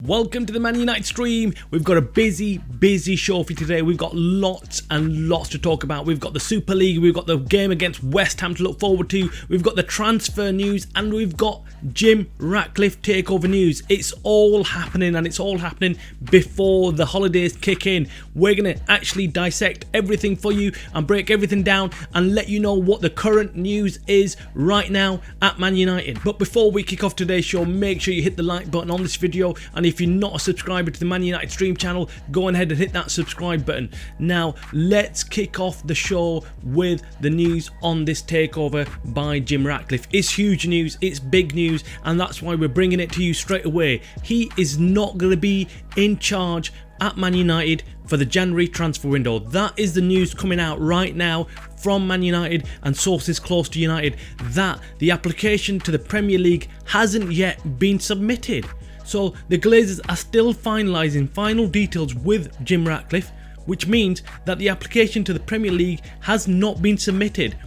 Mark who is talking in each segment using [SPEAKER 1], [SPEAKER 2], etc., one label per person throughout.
[SPEAKER 1] Welcome to the Man United stream. We've got a busy show for you today. We've got lots and lots to talk about. We've got the Super League, we've got the game against West Ham to look forward to, we've got the transfer news, and we've got Jim Ratcliffe takeover news. It's all happening, and it's all happening before the holidays kick in. We're going to actually dissect everything for you and break everything down and let you know what the current news is right now at Man United. But before we kick off today's show, make sure you hit the like button on this video, and if you're not a subscriber to the Man United stream channel, go ahead and hit that subscribe button. Now let's kick off the show with the news on this takeover by Jim Ratcliffe. It's huge news, it's big news, and that's why we're bringing it to you straight away. He is not going to be in charge at Man United for the January transfer window. That is the news coming out right now from Man United and sources close to United, that the application to the Premier League hasn't yet been submitted. So the Glazers are still finalising final details with Jim Ratcliffe, which means that the application to the Premier League has not been submitted.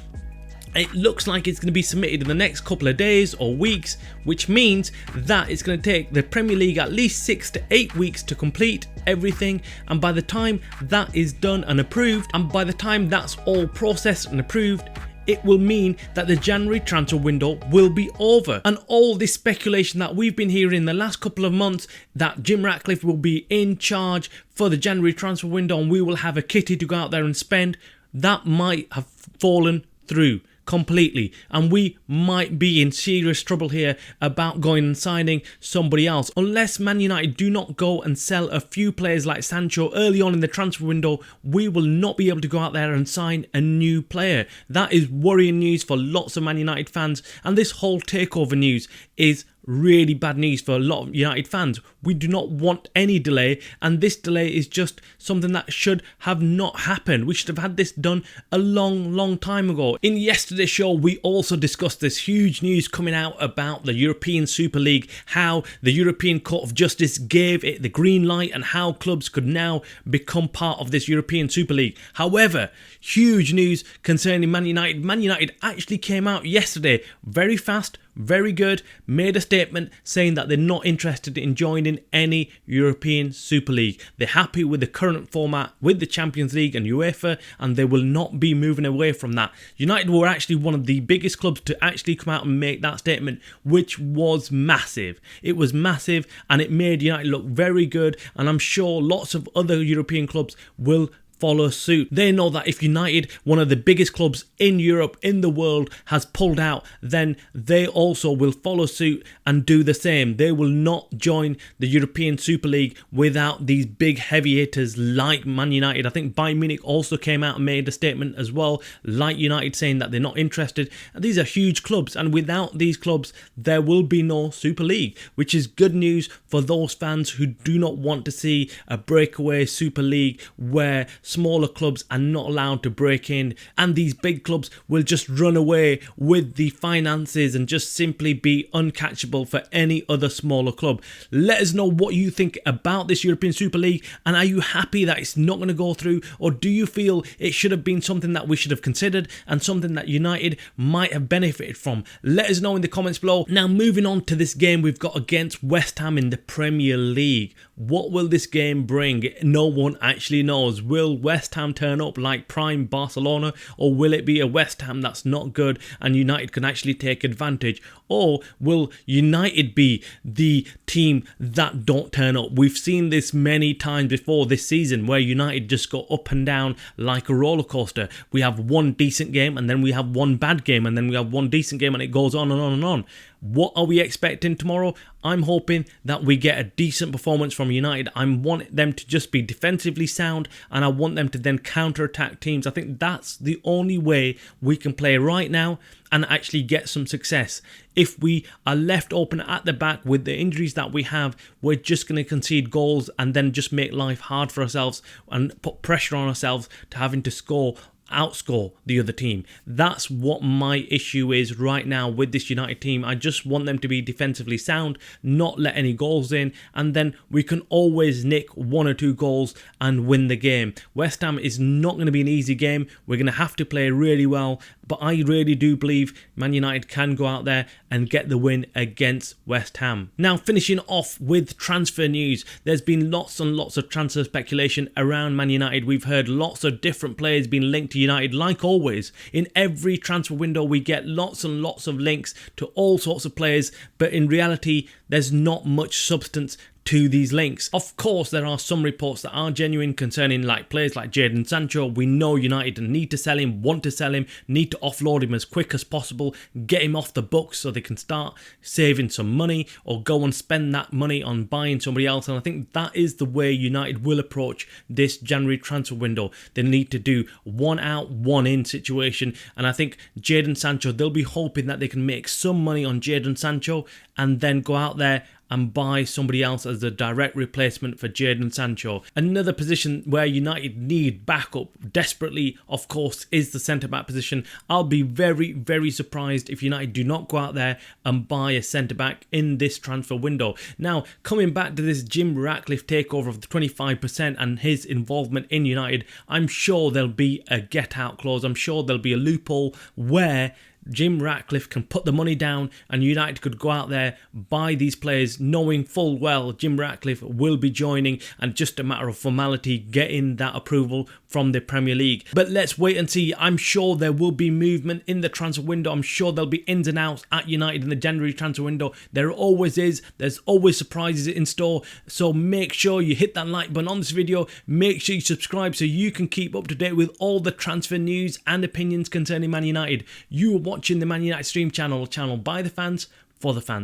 [SPEAKER 1] It looks like it's going to be submitted in the next couple of days or weeks, which means that it's going to take the Premier League at least 6 to 8 weeks to complete everything. And by the time that is done and approved, and by the time that's all processed and approved, it will mean that the January transfer window will be over. And all this speculation that we've been hearing the last couple of months that Jim Ratcliffe will be in charge for the January transfer window and we will have a kitty to go out there and spend, that might have fallen through completely, and we might be in serious trouble here about going and signing somebody else unless Man United do not go and sell a few players like Sancho early on in the transfer window. We will not be able to go out there and sign a new player. That is worrying news for lots of Man United fans, and this whole takeover news is really bad news for a lot of United fans. We do not want any delay, and this delay is just something that should have not happened. We should have had this done a long time ago. In yesterday's show, we also discussed this huge news coming out about the European Super League, how the European Court of Justice gave it the green light and how clubs could now become part of this European Super League. However, huge news concerning Man United. Man United actually came out yesterday very fast, very good, made a statement saying that they're not interested in joining any European Super League. They're happy with the current format with the Champions League and UEFA, and they will not be moving away from that. United were actually one of the biggest clubs to actually come out and make that statement, which was massive. It was massive, and it made United look very good, and I'm sure lots of other European clubs will follow suit. They know that if United, one of the biggest clubs in Europe, in the world, has pulled out, then they also will follow suit and do the same. They will not join the European Super League without these big heavy hitters like Man United. I think Bayern Munich also came out and made a statement as well, like United, saying that they're not interested. And these are huge clubs, and without these clubs, there will be no Super League, which is good news for those fans who do not want to see a breakaway Super League where smaller clubs are not allowed to break in and these big clubs will just run away with the finances and just simply be uncatchable for any other smaller club. Let us know what you think about this European Super League, and are you happy that it's not going to go through, or do you feel it should have been something that we should have considered and something that United might have benefited from? Let us know in the comments below. Now, moving on to this game we've got against West Ham in the Premier League. What will this game bring? No one actually knows. Will West Ham turn up like prime Barcelona, or will it be a West Ham that's not good and United can actually take advantage? Or will United be the team that don't turn up? We've seen this many times before this season where United just go up and down like a roller coaster. We have one decent game and then we have one bad game and then we have one decent game, and it goes on and on and on. What are we expecting tomorrow? I'm hoping that we get a decent performance from United. I want them to just be defensively sound, and I want them to then counter-attack teams. I think that's the only way we can play right now and actually get some success. If we are left open at the back with the injuries that we have, we're just going to concede goals and then just make life hard for ourselves and put pressure on ourselves to having to outscore the other team. That's what my issue is right now with this United team. I just want them to be defensively sound, not let any goals in, and then we can always nick 1 or 2 goals and win the game. West Ham is not going to be an easy game. We're going to have to play really well, but I really do believe Man United can go out there and get the win against West Ham. Now, finishing off with transfer news, there's been lots and lots of transfer speculation around Man United. We've heard lots of different players being linked to United. Like always, in every transfer window we get lots and lots of links to all sorts of players, but in reality there's not much substance to these links. Of course, there are some reports that are genuine concerning like players like Jadon Sancho. We know United need to sell him, want to sell him, need to offload him as quick as possible, get him off the books so they can start saving some money or go and spend that money on buying somebody else. And I think that is the way United will approach this January transfer window. They need to do one out, one in situation. And I think Jadon Sancho, they'll be hoping that they can make some money on Jadon Sancho and then go out there and buy somebody else as the direct replacement for Jadon Sancho. Another position where United need backup desperately, of course, is the centre-back position. I'll be very, very surprised if United do not go out there and buy a centre-back in this transfer window. Now, coming back to this Jim Ratcliffe takeover of the 25% and his involvement in United, I'm sure there'll be a get-out clause. I'm sure there'll be a loophole where Jim Ratcliffe can put the money down and United could go out there, buy these players, knowing full well Jim Ratcliffe will be joining and just a matter of formality getting that approval from the Premier League. But let's wait and see. I'm sure there will be movement in the transfer window. I'm sure there'll be ins and outs at United in the January transfer window. There always is. There's always surprises in store. So make sure you hit that like button on this video. Make sure you subscribe so you can keep up to date with all the transfer news and opinions concerning Man United. You are watching the Man Utd Stream channel by the fans, for the fans.